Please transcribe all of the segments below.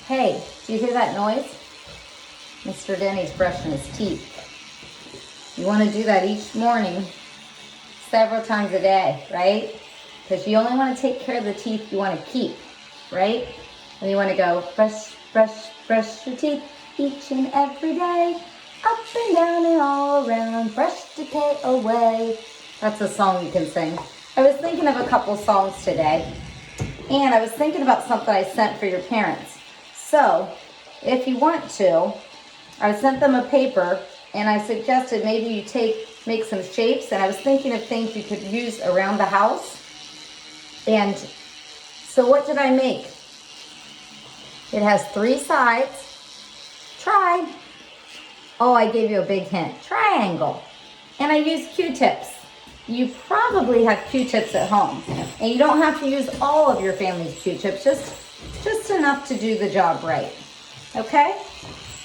Hey, do you hear that noise? Mr. Denny's brushing his teeth. You want to do that each morning, several times a day, right? Because you only want to take care of the teeth you want to keep, right? And you want to go brush, brush, brush your teeth each and every day. Up and down and all around, brush decay away. That's a song you can sing. I was thinking of a couple songs today, and I was thinking about something I sent for your parents. So, if you want to, I sent them a paper, and I suggested maybe you make some shapes, and I was thinking of things you could use around the house. And so what did I make? It has 3 sides. Try. Oh, I gave you a big hint. Triangle. And I used Q-tips. You probably have Q-tips at home. And you don't have to use all of your family's Q-tips, just enough to do the job right. Okay?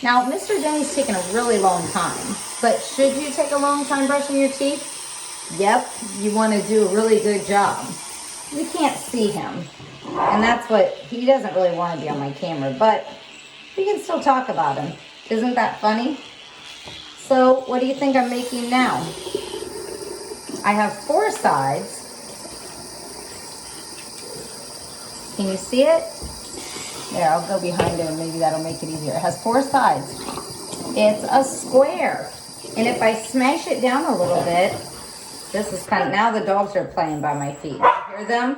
Now, Mr. Denny's taking a really long time, but should you take a long time brushing your teeth? Yep, you want to do a really good job. You can't see him, and that's what, he doesn't really want to be on my camera, but we can still talk about him. Isn't that funny? So, what do you think I'm making now? I have 4 sides. Can you see it? There, I'll go behind it and maybe that'll make it easier. It has 4 sides. It's a square. And if I smash it down a little bit, this is kind of, now the dogs are playing by my feet. You hear them?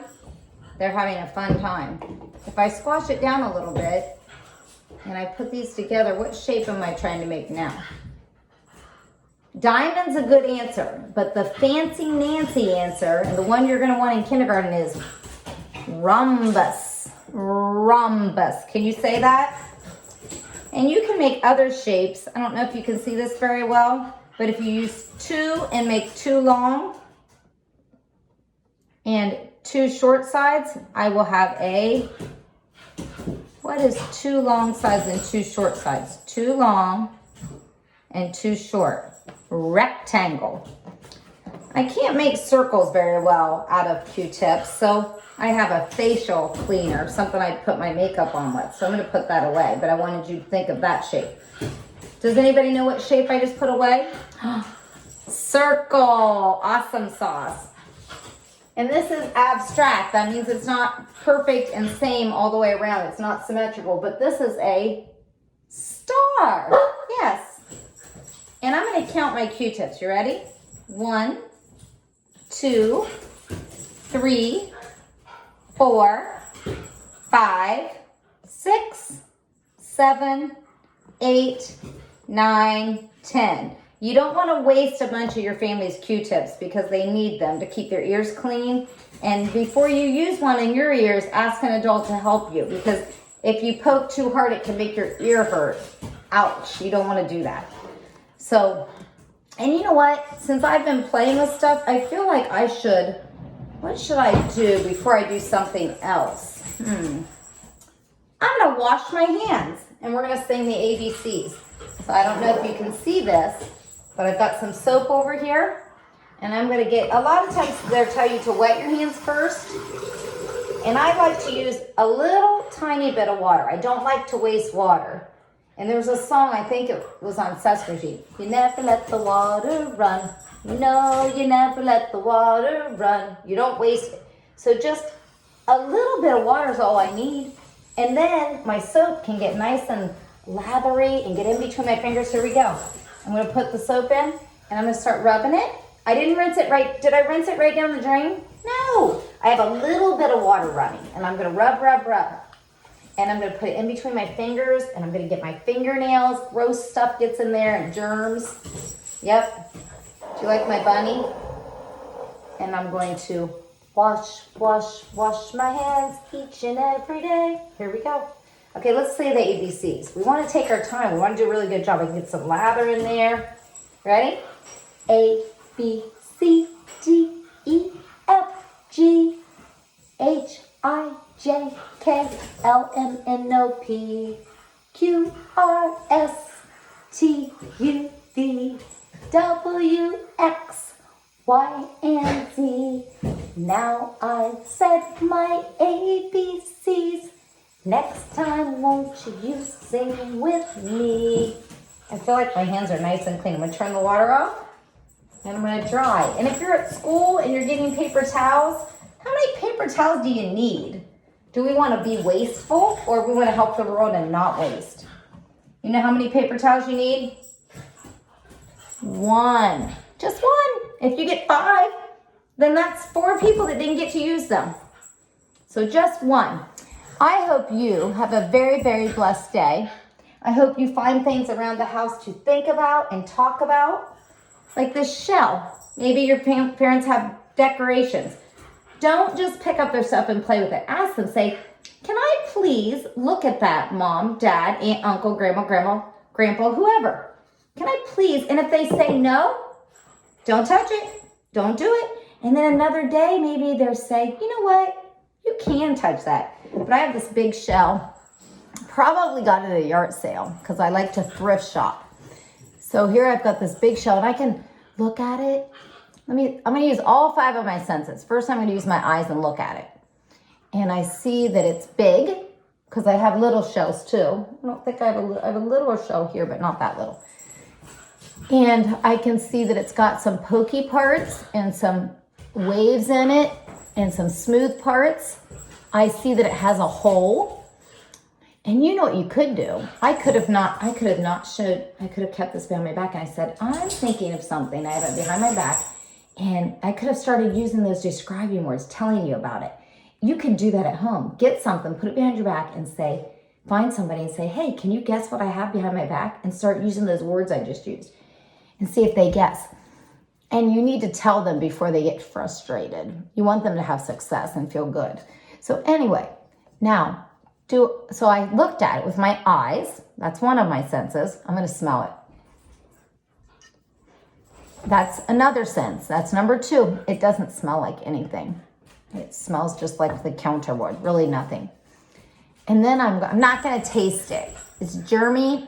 They're having a fun time. If I squash it down a little bit and I put these together, what shape am I trying to make now? Diamond's a good answer, but the fancy Nancy answer, and the one you're going to want in kindergarten, is rhombus. Rhombus. Can you say that? And you can make other shapes. I don't know if you can see this very well, but if you use 2 and make 2 long and 2 short sides, I will have a, what is 2 long sides and 2 short sides? 2 long and 2 short. Rectangle. I can't make circles very well out of Q-tips, so I have a facial cleaner, something I put my makeup on with. So I'm going to put that away, but I wanted you to think of that shape. Does anybody know what shape I just put away? Circle. Awesome sauce. And this is abstract. That means it's not perfect and same all the way around. It's not symmetrical, but this is a star. Yes. And I'm going to count my Q-tips. You ready? 1, 2, 3, 4, 5, 6, 7, 8, 9, 10. You don't want to waste a bunch of your family's Q-tips because they need them to keep their ears clean. And before you use one in your ears, ask an adult to help you, because if you poke too hard, it can make your ear hurt. Ouch. You don't want to do that. So, and you know what? Since I've been playing with stuff, I feel like what should I do before I do something else? I'm going to wash my hands, and we're going to sing the ABCs. So I don't know if you can see this, but I've got some soap over here, and I'm going to get, a lot of times they'll tell you to wet your hands first, and I like to use a little tiny bit of water. I don't like to waste water. And there was a song, I think it was on Sesame Street. You never let the water run. No, you never let the water run. You don't waste it. So just a little bit of water is all I need. And then my soap can get nice and lathery and get in between my fingers. Here we go. I'm going to put the soap in, and I'm going to start rubbing it. I didn't rinse it right. Did I rinse it right down the drain? No. I have a little bit of water running, and I'm going to rub, rub, rub. And I'm going to put it in between my fingers, and I'm going to get my fingernails. Gross stuff gets in there, and germs. Yep. Do you like my bunny? And I'm going to wash, wash, wash my hands each and every day. Here we go. Okay, let's say the ABCs. We want to take our time. We want to do a really good job. I can get some lather in there. Ready? A, B, C, D, E, F, G, H, I, J, K, L, M, N, O, P, Q, R, S, T, U, V, W, X, Y, and Z. Now I've said my ABCs. Next time, won't you sing with me? I feel like my hands are nice and clean. I'm gonna turn the water off and I'm gonna dry. And if you're at school and you're getting paper towels, how many paper towels do you need? Do we wanna be wasteful or we wanna help the world and not waste? You know how many paper towels you need? 1. Just 1. If you get 5, then that's 4 people that didn't get to use them. So just 1. I hope you have a very, very blessed day. I hope you find things around the house to think about and talk about. Like this shell. Maybe your parents have decorations. Don't just pick up their stuff and play with it. Ask them, say, can I please look at that, Mom, Dad, Aunt, Uncle, Grandma, Grandpa, whoever. Can I please? And if they say no, don't touch it. Don't do it. And then another day, maybe they'll say, you know what? You can touch that. But I have this big shell. Probably got it at a yard sale because I like to thrift shop. So here I've got this big shell and I can look at it. I'm going to use all 5 of my senses. First, I'm going to use my eyes and look at it. And I see that it's big because I have little shells too. I don't think I have a little shell here, but not that little. And I can see that it's got some pokey parts and some waves in it and some smooth parts. I see that it has a hole. And you know what you could do? I could have kept this behind my back and I said, I'm thinking of something. I have it behind my back. And I could have started using those describing words, telling you about it. You can do that at home. Get something, put it behind your back and say, find somebody and say, hey, can you guess what I have behind my back? And start using those words I just used and see if they guess. And you need to tell them before they get frustrated. You want them to have success and feel good. So anyway, so I looked at it with my eyes. That's one of my senses. I'm going to smell it. That's another sense. That's number 2. It doesn't smell like anything. It smells just like the counterboard, really nothing. And then I'm not going to taste it. It's germy.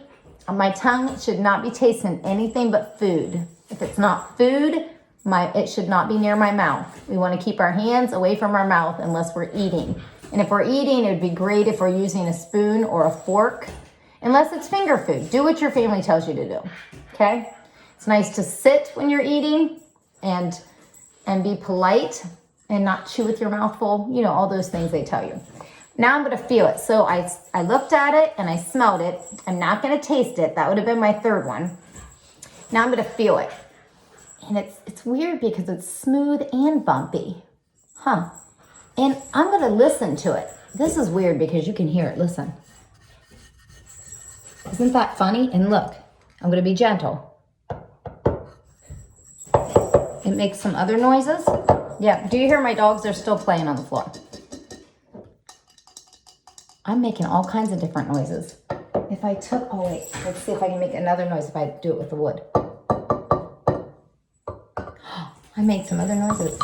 My tongue should not be tasting anything but food. If it's not food, it should not be near my mouth. We want to keep our hands away from our mouth unless we're eating. And if we're eating, it would be great if we're using a spoon or a fork. Unless it's finger food. Do what your family tells you to do. Okay? It's nice to sit when you're eating and be polite and not chew with your mouth full. You know, all those things they tell you. Now I'm going to feel it. So I looked at it and I smelled it. I'm not going to taste it. That would have been my 3rd one. Now I'm going to feel it. And it's weird because it's smooth and bumpy. Huh. And I'm going to listen to it. This is weird because you can hear it. Listen. Isn't that funny? And look, I'm going to be gentle. It makes some other noises. Yeah, do you hear my dogs? They're still playing on the floor. I'm making all kinds of different noises. If I took, oh wait, let's see if I can make another noise if I do it with the wood. I made some other noises.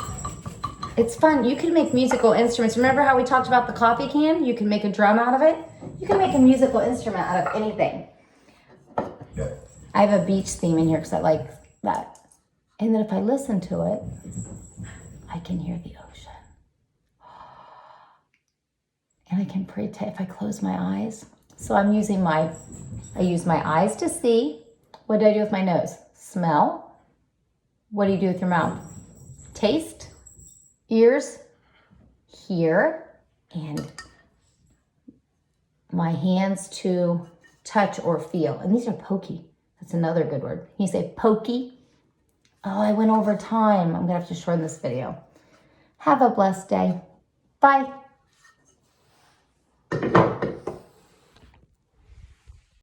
It's fun. You can make musical instruments. Remember how we talked about the coffee can? You can make a drum out of it. You can make a musical instrument out of anything. Yeah. I have a beach theme in here because I like that. And then if I listen to it, I can hear the ocean. And I can pray if I close my eyes. So I use my eyes to see. What do I do with my nose? Smell. What do you do with your mouth? Taste. Ears. Hear. And my hands to touch or feel. And these are pokey. That's another good word. Can you say pokey? Oh, I went over time. I'm going to have to shorten this video. Have a blessed day. Bye.